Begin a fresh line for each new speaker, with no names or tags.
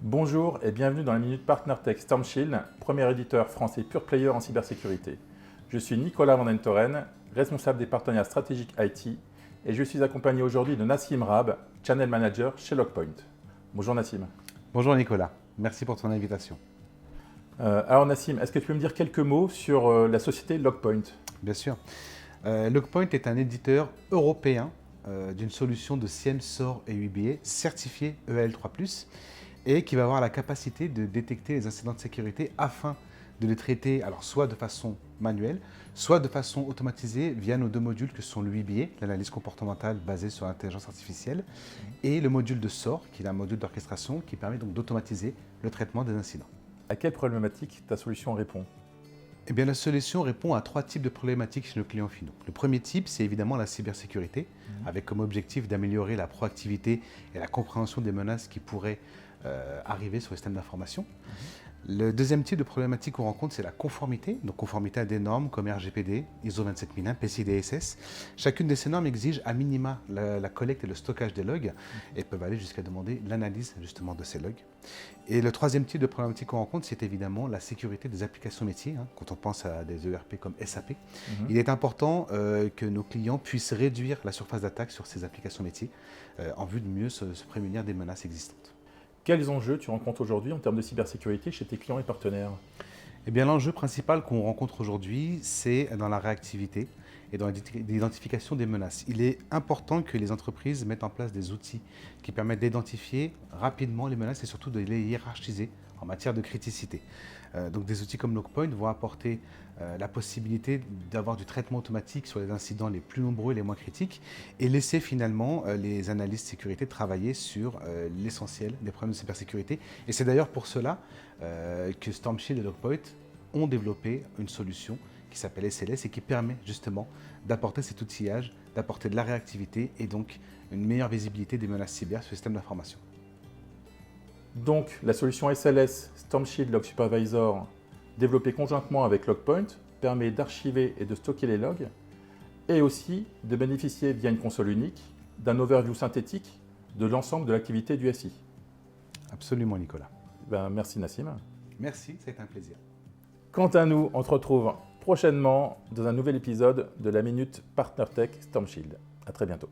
Bonjour et bienvenue dans la Minute Partner Tech StormShield, premier éditeur français pure player en cybersécurité. Je suis Nicolas Van Dentoren, responsable des partenariats stratégiques IT et je suis accompagné aujourd'hui de Nassim Rab, Channel Manager chez Lockpoint. Bonjour Nassim.
Bonjour Nicolas, merci pour ton invitation.
Alors Nassim, est-ce que tu peux me dire quelques mots sur la société Lockpoint?
Bien sûr. Lockpoint est un éditeur européen d'une solution de SIEM, SOAR et UBA certifié EAL3+, et qui va avoir la capacité de détecter les incidents de sécurité afin de les traiter alors soit de façon manuelle, soit de façon automatisée via nos deux modules que sont le UBA, l'analyse comportementale basée sur l'intelligence artificielle, et le module de SOAR, qui est un module d'orchestration qui permet donc d'automatiser le traitement des incidents.
À quelle problématique ta solution répond?
Eh bien, la solution répond à trois types de problématiques chez nos clients finaux. Le premier type, c'est évidemment la cybersécurité, avec comme objectif d'améliorer la proactivité et la compréhension des menaces qui pourraient arriver sur les systèmes d'information. Le deuxième type de problématique qu'on rencontre, c'est la conformité, donc conformité à des normes comme RGPD, ISO 27001, PCI DSS. Chacune de ces normes exige à minima la collecte et le stockage des logs et peuvent aller jusqu'à demander l'analyse justement de ces logs. Et le troisième type de problématique qu'on rencontre, c'est évidemment la sécurité des applications métiers. Quand on pense à des ERP comme SAP, il est important que nos clients puissent réduire la surface d'attaque sur ces applications métiers en vue de mieux se prémunir des menaces existantes.
Quels enjeux tu rencontres aujourd'hui en termes de cybersécurité chez tes clients et partenaires?
Eh bien, l'enjeu principal qu'on rencontre aujourd'hui, c'est dans la réactivité et dans l'identification des menaces. Il est important que les entreprises mettent en place des outils qui permettent d'identifier rapidement les menaces et surtout de les hiérarchiser en matière de criticité. Donc des outils comme Lockpoint vont apporter la possibilité d'avoir du traitement automatique sur les incidents les plus nombreux et les moins critiques et laisser finalement les analystes de sécurité travailler sur l'essentiel des problèmes de cybersécurité. Et c'est d'ailleurs pour cela que StormShield et Lockpoint ont développé une solution qui s'appelle SLS et qui permet justement d'apporter cet outillage, d'apporter de la réactivité et donc une meilleure visibilité des menaces cyber sur le système d'information.
Donc, la solution SLS StormShield Log Supervisor, développée conjointement avec Lockpoint, permet d'archiver et de stocker les logs et aussi de bénéficier via une console unique d'un overview synthétique de l'ensemble de l'activité du SI.
Absolument, Nicolas.
Merci Nassim.
Merci, c'est un plaisir.
Quant à nous, on se retrouve prochainement dans un nouvel épisode de la Minute Partner Tech StormShield. À très bientôt.